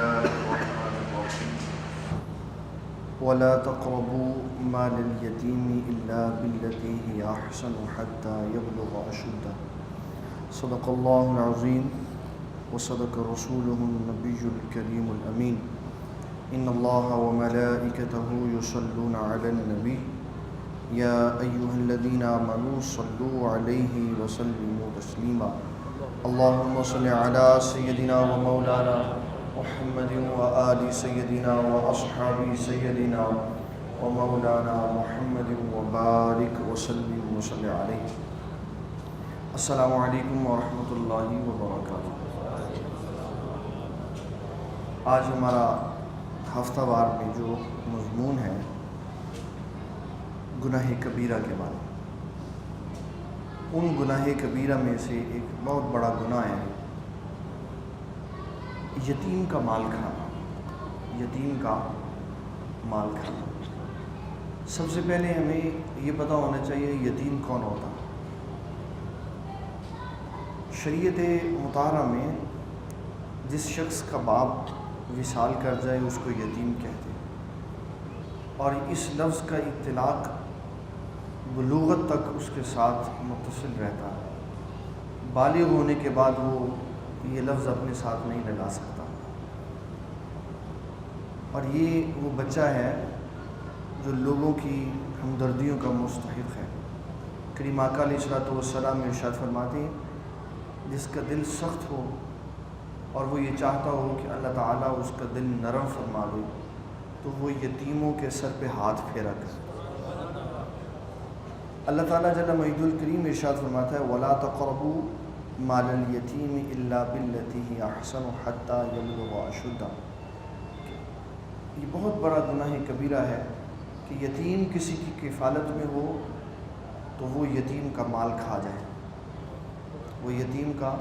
الله الرحمن الرحيم ولا تقربوا مال اليتيم إلا بالتي هي أحسن حتى يبلغ أشده صدق الله العظيم وصدق رسوله النبي الكريم الأمين إن الله وملائكته يصلون على النبي يا أيها الذين آمنوا صلوا عليه وسلموا تسليما اللهم صل على سيدنا ومولانا محمد وآل سيدنا وأصحاب سيدنا ومولانا محمد وبارك وسلم وصل عليه. السلام علیکم ورحمۃ اللہ وبرکاتہ. آج ہمارا ہفتہ وار میں جو مضمون ہے گناہ کبیرہ کے بارے میں. ان گناہ کبیرہ میں سے ایک بہت بڑا گناہ ہے یتیم کا مال کھانا. یتیم کا مال کھانا. سب سے پہلے ہمیں یہ پتہ ہونا چاہیے یتیم کون ہوتا ہے. شریعت مطہرہ میں جس شخص کا باپ وصال کر جائے اس کو یتیم کہتے ہیں، اور اس لفظ کا اطلاق بلوغت تک اس کے ساتھ متصل رہتا ہے. بالغ ہونے کے بعد وہ یہ لفظ اپنے ساتھ نہیں لگا سکتا، اور یہ وہ بچہ ہے جو لوگوں کی ہمدردیوں کا مستحق ہے. کریم آقا علیہ السلام میں ارشاد فرماتے ہیں جس کا دل سخت ہو اور وہ یہ چاہتا ہو کہ اللہ تعالیٰ اس کا دل نرم فرما دے تو وہ یتیموں کے سر پہ ہاتھ پھیرا کرے. اللہ تعالیٰ جل مجیدہ الکریم ارشاد فرماتا ہے وَلَا تَقْرَبُوا مَالَ الْيَتِيمِ إِلَّا بِالَّتِي هِيَ أَحْسَنُ حَتَّى يَبْلُغَ أَشُدَّهُ. یہ بہت بڑا گناہ کبیرہ ہے کہ یتیم کسی کی کفالت میں ہو تو وہ یتیم کا مال کھا جائے. وہ یتیم کا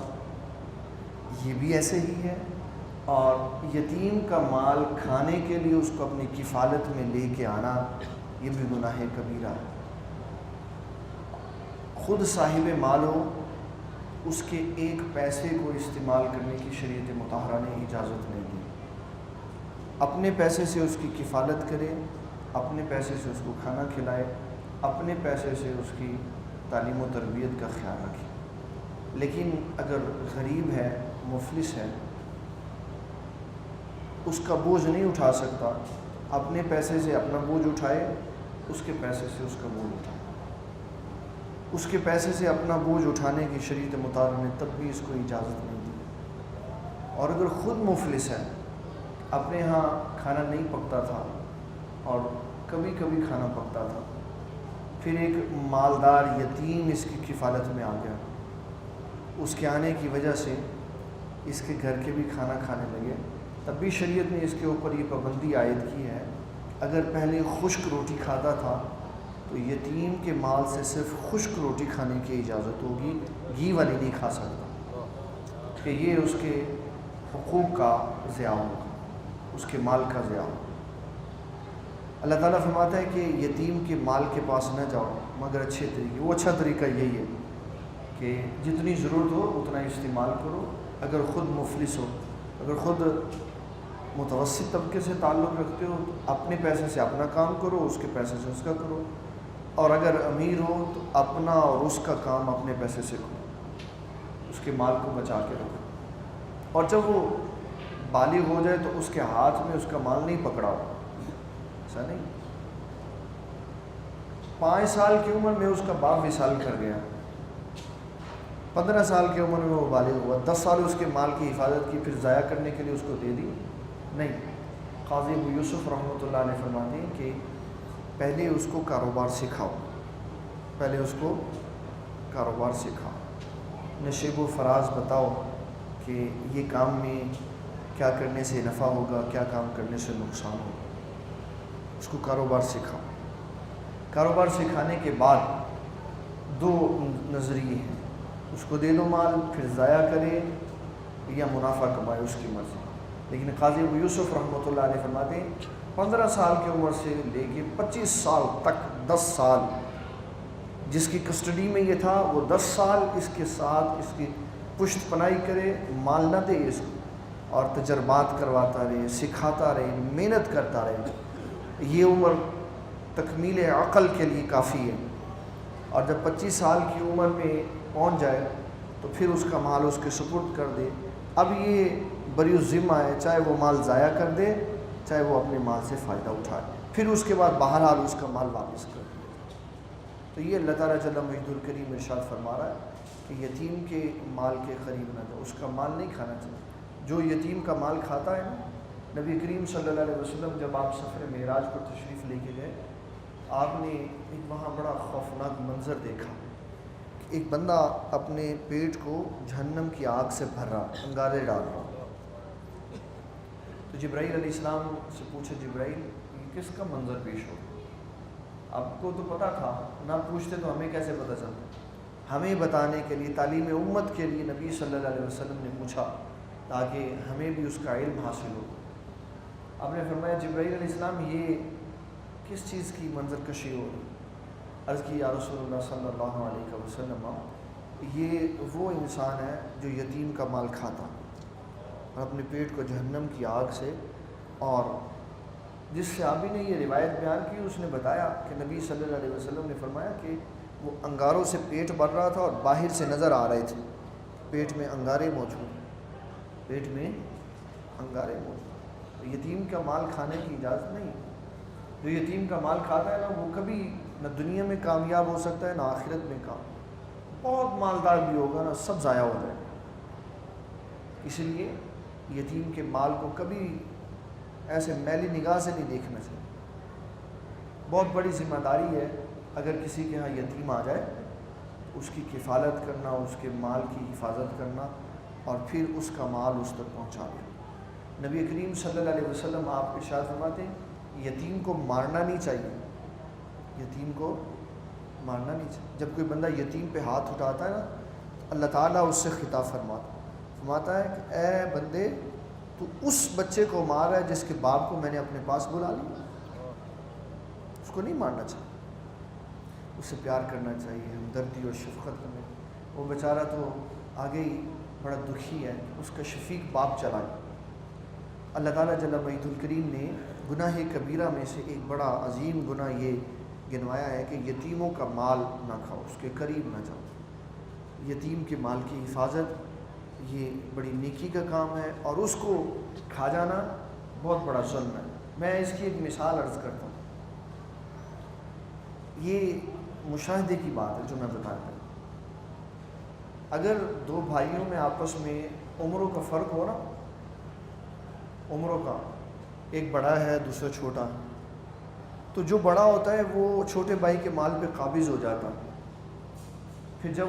یہ بھی ایسے ہی ہے، اور یتیم کا مال کھانے کے لیے اس کو اپنی کفالت میں لے کے آنا یہ بھی گناہ کبیرہ ہے. خود صاحب مال ہو اس کے ایک پیسے کو استعمال کرنے کی شریعت مطہرہ نے اجازت نہیں دی. اپنے پیسے سے اس کی کفالت کرے، اپنے پیسے سے اس کو کھانا کھلائے، اپنے پیسے سے اس کی تعلیم و تربیت کا خیال رکھے. لیکن اگر غریب ہے، مفلس ہے، اس کا بوجھ نہیں اٹھا سکتا، اپنے پیسے سے اپنا بوجھ اٹھائے، اس کے پیسے سے اس کا بوجھ اٹھائے. اس کے پیسے سے اپنا بوجھ اٹھانے کی شریعت مطالعہ نے تب بھی اس کو اجازت نہیں دی. اور اگر خود مفلس ہے، اپنے ہاں کھانا نہیں پکتا تھا اور کبھی کبھی کھانا پکتا تھا، پھر ایک مالدار یتیم اس کی کفالت میں آ گیا، اس کے آنے کی وجہ سے اس کے گھر کے بھی کھانا کھانے لگے، تب بھی شریعت نے اس کے اوپر یہ پابندی عائد کی ہے اگر پہلے خشک روٹی کھاتا تھا تو یتیم کے مال سے صرف خشک روٹی کھانے کی اجازت ہوگی، گھی والی نہیں کھا سکتا کہ یہ اس کے حقوق کا ضیاع ہوگا، اس کے مال کا ضیاع ہوگا. اللہ تعالیٰ فرماتا ہے کہ یتیم کے مال کے پاس نہ جاؤ مگر اچھے طریقے. وہ اچھا طریقہ یہی ہے کہ جتنی ضرورت ہو اتنا استعمال کرو. اگر خود مفلس ہو، اگر خود متوسط طبقے سے تعلق رکھتے ہو تو اپنے پیسے سے اپنا کام کرو، اس کے پیسے سے اس کا کرو. اور اگر امیر ہو تو اپنا اور اس کا کام اپنے پیسے سے کرو، اس کے مال کو بچا کے رکھو. اور جب وہ بالغ ہو جائے تو اس کے ہاتھ میں اس کا مال نہیں پکڑاؤ. ایسا نہیں. 5 سال کی عمر میں اس کا باپ وصال کر گیا، 15 سال کی عمر میں وہ بالغ ہوا، 10 سال اس کے مال کی حفاظت کی، پھر ضائع کرنے کے لیے اس کو دے دی نہیں. قاضی ابو یوسف رحمۃ اللہ علیہ فرماتے ہیں کہ پہلے اس کو کاروبار سکھاؤ، پہلے اس کو کاروبار سکھاؤ، نشیب و فراز بتاؤ کہ یہ کام میں کیا کرنے سے نفع ہوگا، کیا کام کرنے سے نقصان ہوگا. اس کو کاروبار سکھاؤ. کاروبار سکھانے کے بعد 2 نظریے ہیں، اس کو دے دو مال پھر ضائع کرے یا منافع کمائے، اس کی مرضی. لیکن قاضی ابو یوسف رحمۃ اللہ علیہ فرماتے ہیں 15 سال کی عمر سے لے کے 25 سال تک 10 سال جس کی کسٹڈی میں یہ تھا وہ 10 سال اس کے ساتھ اس کی پشت پناہی کرے، مال نہ دے اس کو، اور تجربات کرواتا رہے، سکھاتا رہے، محنت کرتا رہے، یہ عمر تکمیل عقل کے لیے کافی ہے۔ اور جب 25 سال کی عمر میں پہنچ جائے تو پھر اس کا مال اس کے سپرد کر دے۔ اب یہ بری الذمہ ہے، چاہے وہ مال ضائع کر دے، چاہے وہ اپنے مال سے فائدہ اٹھائے، پھر اس کے بعد بہرحال اس کا مال واپس کر دے۔ تو یہ اللہ تعالیٰ جل مجدہ الکریم ارشاد فرما رہا ہے کہ یتیم کے مال کے قریب نہ جاؤ، اس کا مال نہیں کھانا چاہیے۔ جو یتیم کا مال کھاتا ہے نا، نبی کریم صلی اللہ علیہ وسلم جب آپ سفر معراج پر تشریف لے کے گئے، آپ نے ایک وہاں بڑا خوفناک منظر دیکھا۔ ایک بندہ اپنے پیٹ کو جہنم کی آگ سے بھر رہا، انگارے ڈال رہا۔ تو جبرائیل علیہ السلام سے پوچھا، جبرائیل یہ کس کا منظر پیش ہو؟ آپ کو تو پتہ تھا، نہ پوچھتے تو ہمیں کیسے پتہ چلتا؟ ہمیں بتانے کے لیے، تعلیم امت کے لیے نبی صلی اللہ علیہ وسلم نے پوچھا تاکہ ہمیں بھی اس کا علم حاصل ہو۔ آپ نے فرمایا، جبرائیل علیہ السلام یہ کس چیز کی منظر کشی ہو رہی؟ عرض کی، یا رسول اللہ صلی اللہ علیہ وسلم، یہ وہ انسان ہے جو یتیم کا مال کھاتا اور اپنے پیٹ کو جہنم کی آگ سے، اور جس صحابی نے یہ روایت بیان کی اس نے بتایا کہ نبی صلی اللہ علیہ وسلم نے فرمایا کہ وہ انگاروں سے پیٹ بھر رہا تھا اور باہر سے نظر آ رہے تھے، پیٹ میں انگارے موجود، پیٹ میں انگارے موجود۔ یتیم کا مال کھانے کی اجازت نہیں۔ جو یتیم کا مال کھاتا ہے نا، وہ کبھی نہ دنیا میں کامیاب ہو سکتا ہے نہ آخرت میں بہت مالدار بھی ہوگا نا، سب ضائع ہو جائے۔ اس لیے یتیم کے مال کو کبھی ایسے میلی نگاہ سے نہیں دیکھنا چاہیے۔ بہت بڑی ذمہ داری ہے، اگر کسی کے ہاں یتیم آ جائے اس کی کفالت کرنا، اس کے مال کی حفاظت کرنا، اور پھر اس کا مال اس تک پہنچا دینا۔ نبی کریم صلی اللہ علیہ وسلم آپ ارشاد فرماتے ہیں، یتیم کو مارنا نہیں چاہیے، یتیم کو مارنا نہیں چاہیے۔ جب کوئی بندہ یتیم پہ ہاتھ اٹھاتا ہے نا، اللہ تعالیٰ اس سے خطاب فرماتا ہے کہ اے بندے، تو اس بچے کو مار ہے جس کے باپ کو میں نے اپنے پاس بلا لیا، اس کو نہیں مارنا چاہیے، اس سے پیار کرنا چاہیے، ہمدردی اور شفقت کرنا۔ وہ بیچارہ تو آگے ہی بڑا دکھی ہے، اس کا شفیق باپ چلا گیا۔ اللہ تعالیٰ جل مجدہ الکریم نے گناہ کبیرہ میں سے ایک بڑا عظیم گناہ یہ گنوایا ہے کہ یتیموں کا مال نہ کھاؤ، اس کے قریب نہ جاؤ۔ یتیم کے مال کی حفاظت یہ بڑی نیکی کا کام ہے، اور اس کو کھا جانا بہت بڑا ظلم ہے۔ میں اس کی ایک مثال عرض کرتا ہوں، یہ مشاہدے کی بات ہے جو میں بتاتا ہوں۔ اگر دو بھائیوں میں آپس میں عمروں کا فرق ہو نا، عمروں کا، ایک بڑا ہے دوسرا چھوٹا ہے، تو جو بڑا ہوتا ہے وہ چھوٹے بھائی کے مال پہ قابض ہو جاتا ہے۔ پھر جب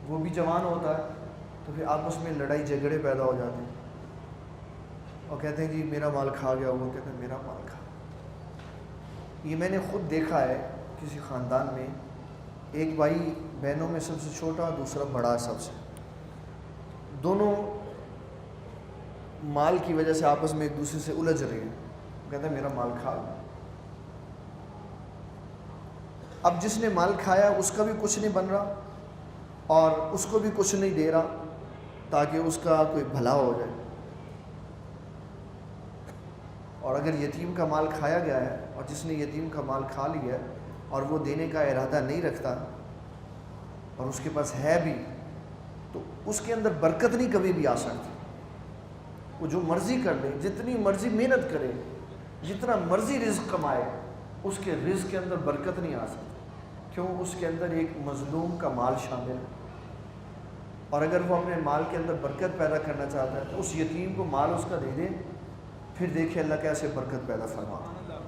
وہ بھی جوان ہوتا ہے تو پھر آپس میں لڑائی جھگڑے پیدا ہو جاتے ہیں، اور کہتے ہیں جی میرا مال کھا گیا، وہ کہتے ہیں میرا مال کھا۔ یہ میں نے خود دیکھا ہے کسی خاندان میں، ایک بھائی بہنوں میں سب سے چھوٹا، دوسرا بڑا سب سے، دونوں مال کی وجہ سے آپس میں ایک دوسرے سے الجھ رہے ہیں، کہتے ہیں میرا مال کھا گیا۔ اب جس نے مال کھایا اس کا بھی کچھ نہیں بن رہا اور اس کو بھی کچھ نہیں دے رہا تاکہ اس کا کوئی بھلا ہو جائے۔ اور اگر یتیم کا مال کھایا گیا ہے اور جس نے یتیم کا مال کھا لیا ہے اور وہ دینے کا ارادہ نہیں رکھتا اور اس کے پاس ہے بھی، تو اس کے اندر برکت نہیں کبھی بھی آ سکتی۔ وہ جو مرضی کر لے، جتنی مرضی محنت کرے، جتنا مرضی رزق کمائے، اس کے رزق کے اندر برکت نہیں آ سکتی۔ کیوں؟ اس کے اندر ایک مظلوم کا مال شامل ہے، اور اگر وہ اپنے مال کے اندر برکت پیدا کرنا چاہتا ہے تو اس یتیم کو مال اس کا دے دے، پھر دیکھے اللہ کیسے برکت پیدا فرماتا ہے۔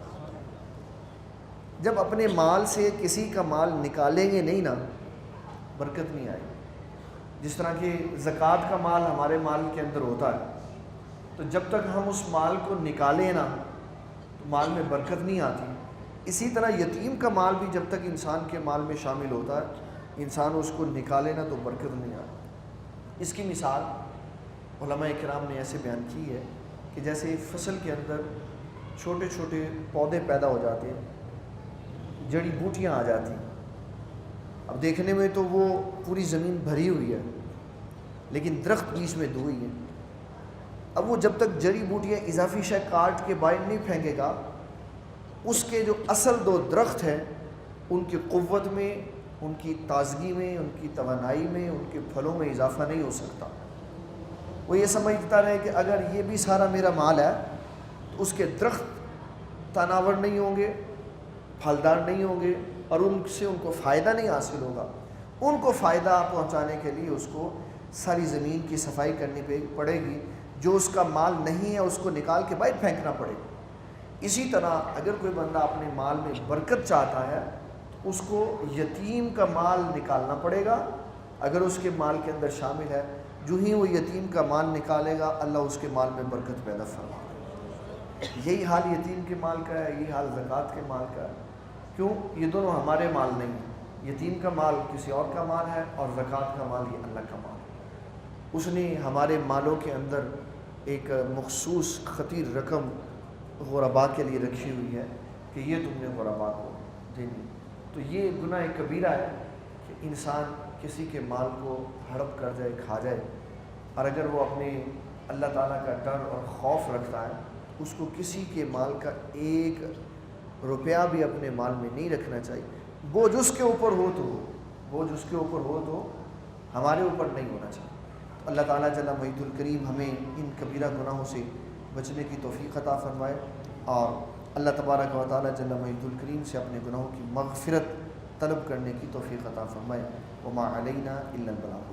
جب اپنے مال سے کسی کا مال نکالیں گے نہیں نا، برکت نہیں آئے گی۔ جس طرح کہ زکوٰۃ کا مال ہمارے مال کے اندر ہوتا ہے، تو جب تک ہم اس مال کو نکالیں نا تو مال میں برکت نہیں آتی۔ اسی طرح یتیم کا مال بھی جب تک انسان کے مال میں شامل ہوتا ہے، انسان اس کو نکالے نا تو برکت نہیں آتی۔ اس کی مثال علماء کرام نے ایسے بیان کی ہے کہ جیسے فصل کے اندر چھوٹے چھوٹے پودے پیدا ہو جاتے ہیں، جڑی بوٹیاں آ جاتی ہیں۔ اب دیکھنے میں تو وہ پوری زمین بھری ہوئی ہے، لیکن درخت بیچ میں دو ہی ہے۔ اب وہ جب تک جڑی بوٹیاں اضافی شے کاٹ کے باہر نہیں پھینکے گا، اس کے جو اصل دو درخت ہیں ان کی قوت میں، ان کی تازگی میں، ان کی توانائی میں، ان کے پھلوں میں اضافہ نہیں ہو سکتا۔ وہ یہ سمجھتا رہے کہ اگر یہ بھی سارا میرا مال ہے تو اس کے درخت تناور نہیں ہوں گے، پھلدار نہیں ہوں گے، اور ان سے ان کو فائدہ نہیں حاصل ہوگا۔ ان کو فائدہ پہنچانے کے لیے اس کو ساری زمین کی صفائی کرنی پڑے گی، جو اس کا مال نہیں ہے اس کو نکال کے باہر پھینکنا پڑے گا۔ اسی طرح اگر کوئی بندہ اپنے مال میں برکت چاہتا ہے تو اس کو یتیم کا مال نکالنا پڑے گا، اگر اس کے مال کے اندر شامل ہے۔ جو ہی وہ یتیم کا مال نکالے گا اللہ اس کے مال میں برکت پیدا فرما دے گا۔ یہی حال یتیم کے مال کا ہے، یہی حال زکوٰۃ کے مال کا ہے۔ کیوں؟ یہ دونوں ہمارے مال نہیں ہیں، یتیم کا مال کسی اور کا مال ہے اور زکوٰۃ کا مال یہ اللہ کا مال ہے۔ اس نے ہمارے مالوں کے اندر ایک مخصوص خطیر رقم غرباء کے لیے رکھی ہوئی ہے کہ یہ تم نے غرباء کو دینی۔ تو یہ گناہ کبیرہ ہے کہ انسان کسی کے مال کو ہڑپ کر جائے، کھا جائے، اور اگر وہ اپنے اللہ تعالیٰ کا ڈر اور خوف رکھتا ہے اس کو کسی کے مال کا ایک روپیہ بھی اپنے مال میں نہیں رکھنا چاہیے۔ بوجھ اس کے اوپر ہو تو ہو، بوجھ اس کے اوپر ہو تو ہمارے اوپر نہیں ہونا چاہیے۔ تو اللہ تعالیٰ جل مجید الکریم ہمیں ان کبیرہ گناہوں سے بچنے کی توفیق عطا فرمائے، اور اللہ تبارک و تعالیٰ جل مجید الکریم سے اپنے گناہوں کی مغفرت طلب کرنے کی توفیق عطا فرمائے۔ وما علینا الا البلاغ۔